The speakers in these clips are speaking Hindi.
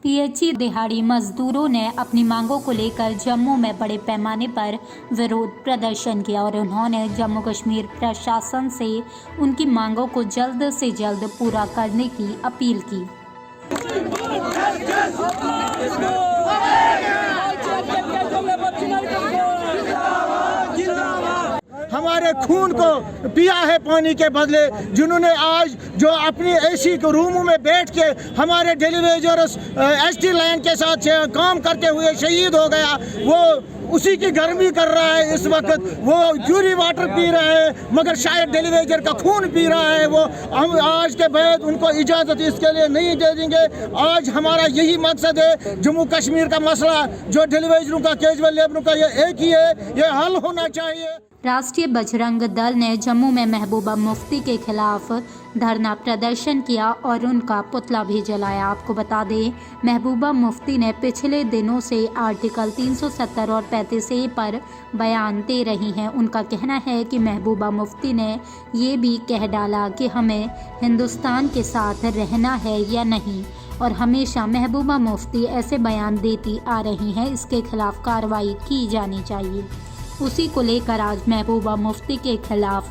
पीएचई दिहाड़ी मजदूरों ने अपनी मांगों को लेकर जम्मू में बड़े पैमाने पर विरोध प्रदर्शन किया और उन्होंने जम्मू कश्मीर प्रशासन से उनकी मांगों को जल्द से जल्द पूरा करने की अपील की। हमारे खून को पिया है पानी के बदले, जिन्होंने आज जो अपनी एसी के रूमों में बैठ के हमारे डेलीवेजर्स एसटी लाइन के साथ काम करते हुए शहीद हो गया, वो उसी की गर्मी कर रहा है इस वक्त। वो प्यूरी वाटर पी रहा है मगर शायद डेलीवेजर का खून पी रहा है। वो हम आज के बाद उनको इजाज़त इसके लिए नहीं दे देंगे। आज हमारा यही मकसद है, जम्मू कश्मीर का मसला जो डेलीवेजरों का, कैजुअल लेबरों का, ये एक ही है, ये हल होना चाहिए। राष्ट्रीय बजरंग दल ने जम्मू में महबूबा मुफ्ती के खिलाफ धरना प्रदर्शन किया और उनका पुतला भी जलाया। आपको बता दें, महबूबा मुफ्ती ने पिछले दिनों से आर्टिकल 370 और 35A पर बयान दे रही हैं। उनका कहना है कि महबूबा मुफ्ती ने ये भी कह डाला कि हमें हिंदुस्तान के साथ रहना है या नहीं, और हमेशा महबूबा मुफ्ती ऐसे बयान देती आ रही हैं। इसके खिलाफ कार्रवाई की जानी चाहिए। उसी को लेकर आज महबूबा मुफ्ती के खिलाफ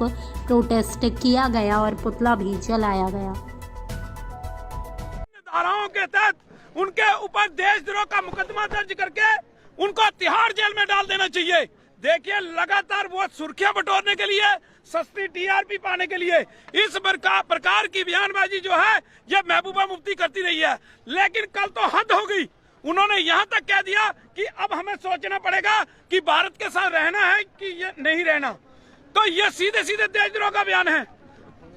प्रोटेस्ट किया गया और पुतला भी जलाया गया। धाराओं के तहत उनके ऊपर देशद्रोह का मुकदमा दर्ज करके उनको तिहाड़ जेल में डाल देना चाहिए। देखिए, लगातार वो सुर्खियां बटोरने के लिए, सस्ती टीआरपी पाने के लिए इस प्रकार की बयानबाजी जो है ये महबूबा मुफ्ती करती रही है। लेकिन कल तो हद हो गई। उन्होंने यहाँ तक कह दिया कि अब हमें सोचना पड़ेगा कि भारत के साथ रहना है कि ये नहीं रहना। तो ये सीधे सीधे देशद्रोह का बयान है।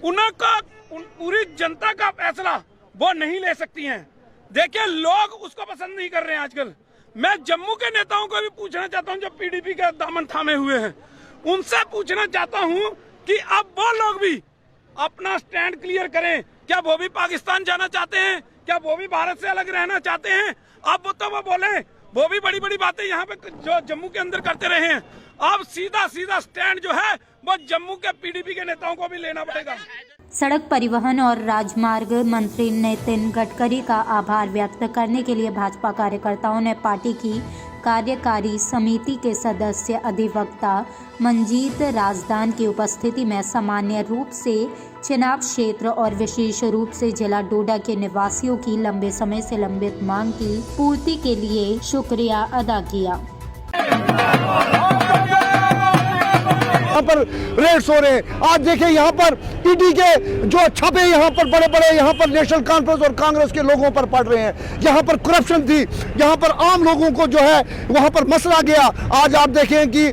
उनका पूरी जनता का फैसला वो नहीं ले सकती हैं। देखिए, लोग उसको पसंद नहीं कर रहे हैं आजकल। मैं जम्मू के नेताओं को भी पूछना चाहता हूं जो पीडीपी के दामन थामे हुए हैं, उनसे पूछना चाहता हूं कि अब वो लोग भी अपना स्टैंड क्लियर करें। क्या वो भी पाकिस्तान जाना चाहते हैं? क्या वो भी भारत से अलग रहना चाहते हैं? अब वो बोले, वो भी बड़ी बड़ी बातें यहाँ पे जो जम्मू के अंदर करते रहे हैं। अब सीधा स्टैंड जो है वो जम्मू के पीडीपी के नेताओं को भी लेना पड़ेगा। सड़क परिवहन और राजमार्ग मंत्री नितिन गडकरी का आभार व्यक्त करने के लिए भाजपा कार्यकर्ताओं ने पार्टी की कार्यकारी समिति के सदस्य अधिवक्ता मंजीत राजदान की उपस्थिति में सामान्य रूप से चिनाब क्षेत्र और विशेष रूप से जिला डोडा के निवासियों की लंबे समय से लंबित मांग की पूर्ति के लिए शुक्रिया अदा किया। यहाँ पर रेड्स हो रहे हैं। आज देखिए, यहाँ पर ईडी के जो छापे यहाँ पर बड़े बड़े यहाँ पर नेशनल कॉन्फ्रेंस और कांग्रेस के लोगों पर पड़ रहे हैं। यहाँ पर करप्शन थी, यहाँ पर आम लोगों को जो है वहाँ पर मसला गया। आज आप देखें कि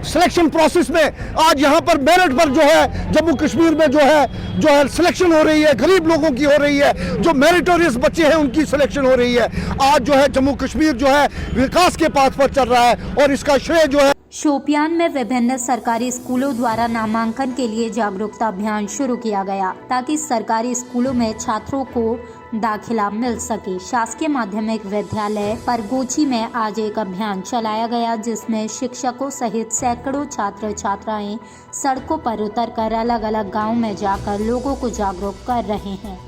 सिलेक्शन प्रोसेस में आज यहाँ पर मेरिट पर जो है जम्मू कश्मीर में जो है सिलेक्शन हो रही है, गरीब लोगों की हो रही है, जो मेरिटोरियस बच्चे हैं उनकी सिलेक्शन हो रही है। आज जो है जम्मू कश्मीर जो है विकास के पाथ पर चल रहा है और इसका श्रेय जो है। शोपियान में विभिन्न सरकारी स्कूलों द्वारा नामांकन के लिए जागरूकता अभियान शुरू किया गया ताकि सरकारी स्कूलों में छात्रों को दाखिला मिल सके। शासकीय माध्यमिक विद्यालय परगोची में आज एक अभियान चलाया गया जिसमें शिक्षकों सहित सैकड़ों छात्र छात्राएं सड़कों पर उतरकर अलग अलग गाँव में जाकर लोगों को जागरूक कर रहे हैं।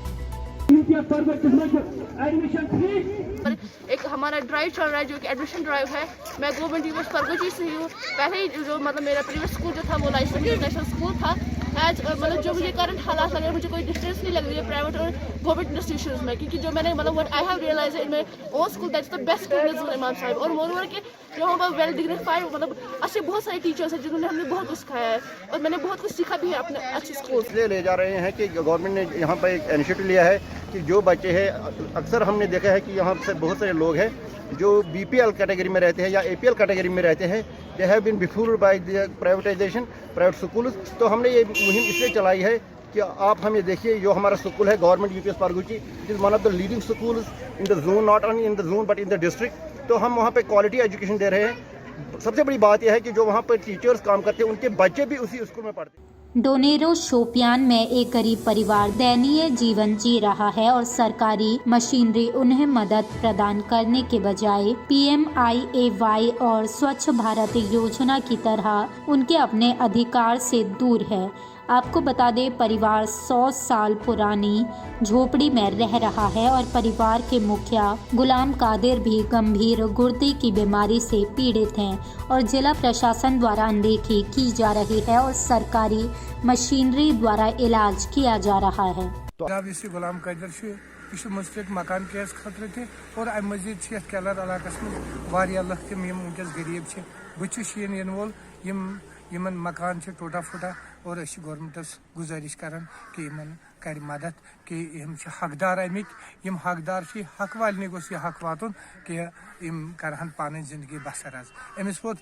एक हमारा ड्राइव चल रहा है जो कि एडमिशन ड्राइव है। मैं गवर्नमेंट यूनिवर्सिटी परगोची से हूँ। पहले ही जो मतलब मेरा प्रीवियस स्कूल जो था वो लाइसेंस इंटरनेशनल स्कूल था। आज मतलब जो मुझे करंट हालात लग रहे हैं, मुझे कोई डिस्टेंस नहीं लग रही है प्राइवेट और गवर्नमेंट इंस्टीट्यूशंस में, क्योंकि जो मैंने मतलब what I have realize in my own school that's the best school is इमाम साहब। और मोरओवर के जो हम वेल डिग्निफाइड मतलब अच्छे बहुत सारे टीचर्स हैं जिन्होंने हमें बहुत कुछ सिखाया है और मैंने बहुत कुछ सीखा भी है अपने अच्छे स्कूल से। ले जा रहे हैं कि गवर्नमेंट ने यहाँ पर एक इनिशिएटिव लिया है कि जो बच्चे हैं, अक्सर हमने देखा है कि यहाँ से बहुत सारे लोग हैं जो बीपीएल कैटेगरी में रहते हैं या एपीएल कैटेगरी में रहते हैं। They have been before by the privatization private school. तो हमने ये मुहिम इसलिए चलाई है कि आप हमें देखिए, जो हमारा स्कूल है government UPS Pargochi, it is one of the leading school in the zone, not only in the zone but in the district. तो हम वहाँ पे क्वालिटी एजुकेशन दे रहे हैं। सबसे बड़ी बात यह है कि जो वहाँ पर टीचर्स काम करते हैं उनके बच्चे भी उसी स्कूल में पढ़ते हैं। डोनेरो शोपियान में एक गरीब परिवार दयनीय जीवन जी रहा है और सरकारी मशीनरी उन्हें मदद प्रदान करने के बजाय PMIAY और स्वच्छ भारत योजना की तरह उनके अपने अधिकार से दूर है। आपको बता दें, परिवार 100 साल पुरानी झोपड़ी में रह रहा है और परिवार के मुखिया गुलाम कादिर भी गंभीर गुर्दे की बीमारी से पीड़ित हैं और जिला प्रशासन द्वारा अनदेखी की जा रही है और सरकारी मशीनरी द्वारा इलाज किया जा रहा है। गुलाम कादिर मुस्तक मकान केस खतरे थे और अम मजीद केलर इलाकस में लुक तम वनकस गरीब बहुत शीन इन वोल यमन मकान टूटा फूटा और गवर्नमेंटस गुजारिश करान कि यमन कर मदद कि यम हकदार अमिक यम हकदार हक वाले गोस यह हक वातुन कि यम करहन पानी जिंदगी बसर आज अमिस वोत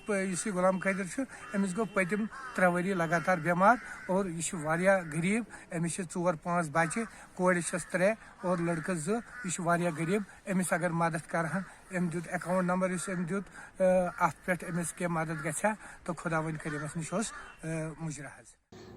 गुलाम कादिर अमिस गो पतिम 3 वरी लगातार बीमार और यह गरीब अमिस 4-5 बच्चे कोड़ 3 और लड़कस 2 यह गरीब अमिस अगर मदद करहन अम दुत अकाउंट नंबर अम दुत अत पे अमिस क्या मदद गया तो खुदा वन करीमस नश मुजरा।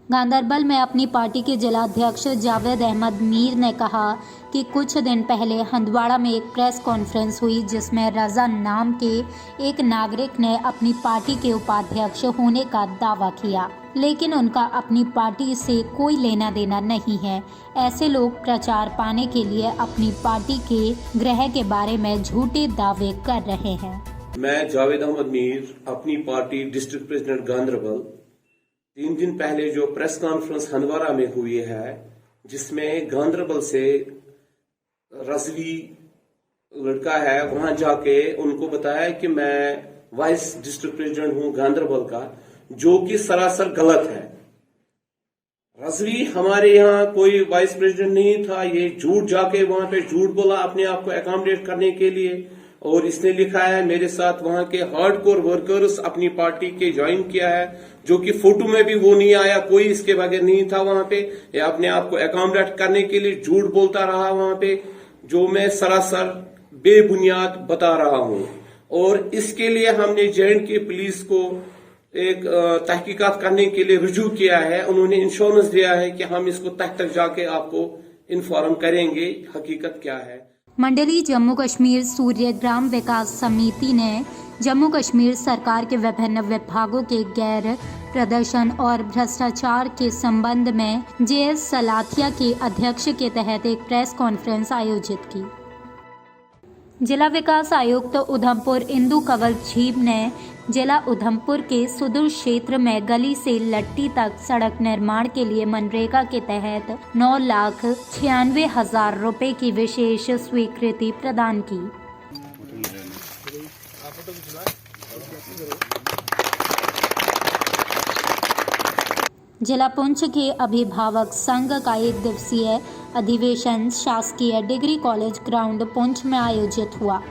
गांधरबल में अपनी पार्टी के जिलाध्यक्ष जावेद अहमद मीर ने कहा कि कुछ दिन पहले हंदवाड़ा में एक प्रेस कॉन्फ्रेंस हुई जिसमें रजा नाम के एक नागरिक ने अपनी पार्टी के उपाध्यक्ष होने का दावा किया, लेकिन उनका अपनी पार्टी से कोई लेना देना नहीं है। ऐसे लोग प्रचार पाने के लिए अपनी पार्टी के ग्रह के बारे में झूठे दावे कर रहे हैं। मैं जावेद अहमद मीर, अपनी पार्टी डिस्ट्रिक्ट प्रेसिडेंट गांधरबल, 3 दिन पहले जो प्रेस कॉन्फ्रेंस हंदवाड़ा में हुई है जिसमें गांधरबल से रजवी लड़का है वहां जाके उनको बताया कि मैं वाइस डिस्ट्रिक्ट प्रेसिडेंट हूं गांधरबल का, जो कि सरासर गलत है। रजवी हमारे यहाँ कोई वाइस प्रेसिडेंट नहीं था, ये झूठ जाके वहां पे झूठ बोला अपने आप को अकोमोडेट करने के लिए और इसने लिखा है मेरे साथ वहां के हार्डकोर वर्कर्स अपनी पार्टी के ज्वाइन किया है, जो कि फोटो में भी वो नहीं आया, कोई इसके बगैर नहीं था वहां पे। ये अपने आप को अकोमोडेट करने के लिए झूठ बोलता रहा वहां पे, जो मैं सरासर बेबुनियाद बता रहा हूं। और इसके लिए हमने जे.एंड.के पुलिस को एक तहकीकात करने के लिए रुजू किया है। उन्होंने इंश्योरेंस दिया है कि हम इसको तक जाके आपको इन्फॉर्म करेंगे हकीकत क्या है। मंडली जम्मू कश्मीर सूर्य ग्राम विकास समिति ने जम्मू कश्मीर सरकार के विभिन्न विभागों के गैर प्रदर्शन और भ्रष्टाचार के संबंध में जे.एस. सलाथिया के अध्यक्ष के तहत एक प्रेस कॉन्फ्रेंस आयोजित की। जिला विकास आयुक्त उधमपुर इंदु कंवल झीब ने जिला उधमपुर के सुदूर क्षेत्र में गली से लट्टी तक सड़क निर्माण के लिए मनरेगा के तहत 9,96,000 रुपए की विशेष स्वीकृति प्रदान की। जिला पुंछ के अभिभावक संघ का 1 दिवसीय अधिवेशन शासकीय डिग्री कॉलेज ग्राउंड पुंछ में आयोजित हुआ,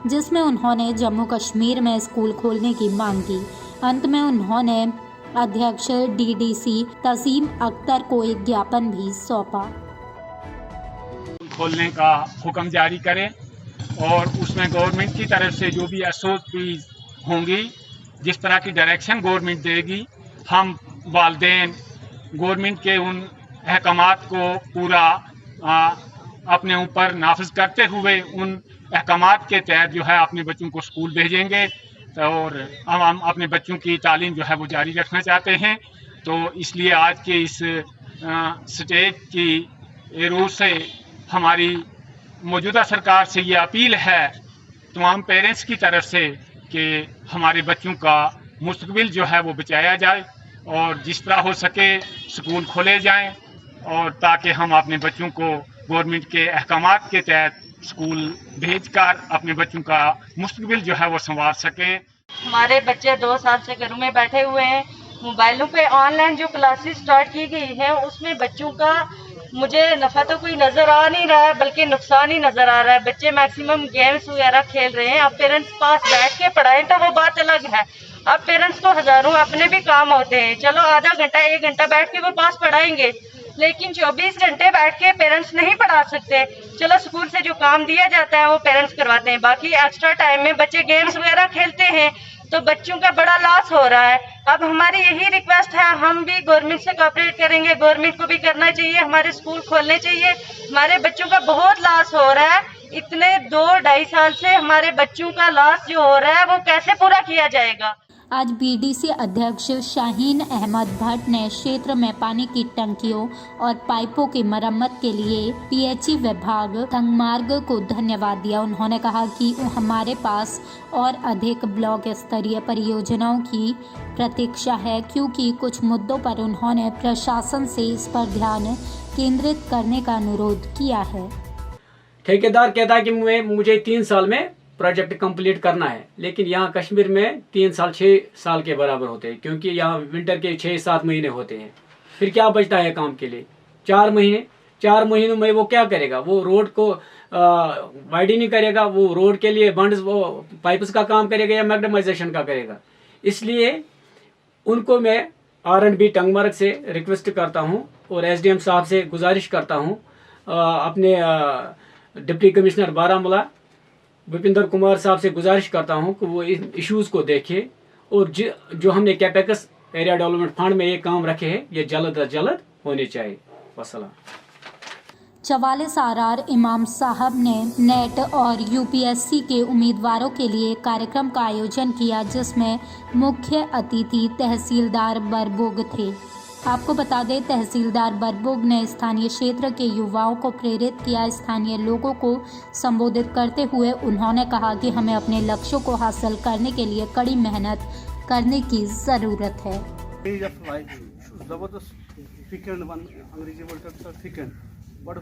जिसमें उन्होंने जम्मू कश्मीर में स्कूल खोलने की मांग की। अंत में उन्होंने अध्यक्ष डीडीसी तसीम अख्तर को एक ज्ञापन भी सौंपा। खोलने का हुक्म जारी करें और उसमें गवर्नमेंट की तरफ से जो भी एसओपीज होंगी, जिस तरह की डायरेक्शन गवर्नमेंट देगी, हम वालिदैन गवर्नमेंट के उन अहकामात को पूरा अपने ऊपर नाफिज करते हुए उन अहकामात के तहत जो है अपने बच्चों को स्कूल भेजेंगे और हम अपने बच्चों की तालीम जो है वो जारी रखना चाहते हैं। तो इसलिए आज के इस स्टेज की रूह से हमारी मौजूदा सरकार से ये अपील है तमाम पेरेंट्स की तरफ से कि हमारे बच्चों का मुस्तकबिल जो है वो बचाया जाए और जिस तरह हो सके स्कूल खोले जाएं और ताकि हम अपने बच्चों को गवर्नमेंट के अहकामात के तहत स्कूल भेजकर अपने बच्चों का मुस्तकबिल जो है वो संवार सकें। हमारे बच्चे 2 साल से घरों में बैठे हुए हैं। मोबाइलों पे ऑनलाइन जो क्लासेस स्टार्ट की गई हैं उसमें बच्चों का मुझे नफ़ा तो कोई नज़र आ नहीं रहा है, बल्कि नुकसान ही नज़र आ रहा है। बच्चे मैक्सिमम गेम्स वगैरह खेल रहे हैं। अब पेरेंट्स पास बैठ के पढ़ाएं तो वो बात अलग है। अब पेरेंट्स को हज़ारों अपने भी काम होते हैं, चलो आधा घंटा 1 घंटा बैठ के वो पास पढ़ाएंगे, लेकिन 24 घंटे बैठ के पेरेंट्स नहीं पढ़ा सकते। चलो स्कूल से जो काम दिया जाता है वो पेरेंट्स करवाते हैं, बाकी एक्स्ट्रा टाइम में बच्चे गेम्स वगैरह खेलते हैं तो बच्चों का बड़ा लॉस हो रहा है। अब हमारी यही रिक्वेस्ट है, हम भी गवर्नमेंट से कोऑपरेट करेंगे, गवर्नमेंट को भी करना चाहिए, हमारे स्कूल खोलने चाहिए। हमारे बच्चों का बहुत लॉस हो रहा है। इतने 2-2.5 साल से हमारे बच्चों का लॉस जो हो रहा है वो कैसे पूरा किया जाएगा। आज बीडीसी अध्यक्ष शाहीन अहमद भट्ट ने क्षेत्र में पानी की टंकियों और पाइपों की मरम्मत के लिए पीएचई विभाग तंगमार्ग को धन्यवाद दिया। उन्होंने कहा कि हमारे पास और अधिक ब्लॉक स्तरीय परियोजनाओं की प्रतीक्षा है, क्योंकि कुछ मुद्दों पर उन्होंने प्रशासन से इस पर ध्यान केंद्रित करने का अनुरोध किया है। ठेकेदार कहता है कि मुझे 3 साल में प्रोजेक्ट कंप्लीट करना है, लेकिन यहाँ कश्मीर में 3 साल 6 साल के बराबर होते हैं, क्योंकि यहाँ विंटर के 6-7 महीने होते हैं। फिर क्या बचता है काम के लिए? 4 महीनों में वो क्या करेगा? वो रोड को वाइडनिंग करेगा, वो रोड के लिए बंड्स वो पाइप्स का काम करेगा या मैग्नेटाइजेशन का करेगा। इसलिए उनको मैं R&B टंगमार्ग से रिक्वेस्ट करता हूँ और SDM साहब से गुजारिश करता हूँ, अपने डिप्टी कमिश्नर बारामूला विपिंदर कुमार साहब से गुजारिश करता हूं कि वो इन इश्यूज़ को देखें और जो हमने कैपेक्स एरिया डेवलपमेंट फंड में ये काम रखे हैं, ये जल्द अज जल्द होने चाहिए। वस्सलाम। 44 RR इमाम साहब ने नेट और UPSC के उम्मीदवारों के लिए कार्यक्रम का आयोजन किया, जिसमें मुख्य अतिथि तहसीलदार बरबोग थे। आपको बता दें, तहसीलदार बरबोग ने स्थानीय क्षेत्र के युवाओं को प्रेरित किया। स्थानीय लोगों को संबोधित करते हुए उन्होंने कहा कि हमें अपने लक्ष्यों को हासिल करने के लिए कड़ी मेहनत करने की ज़रूरत है। बड़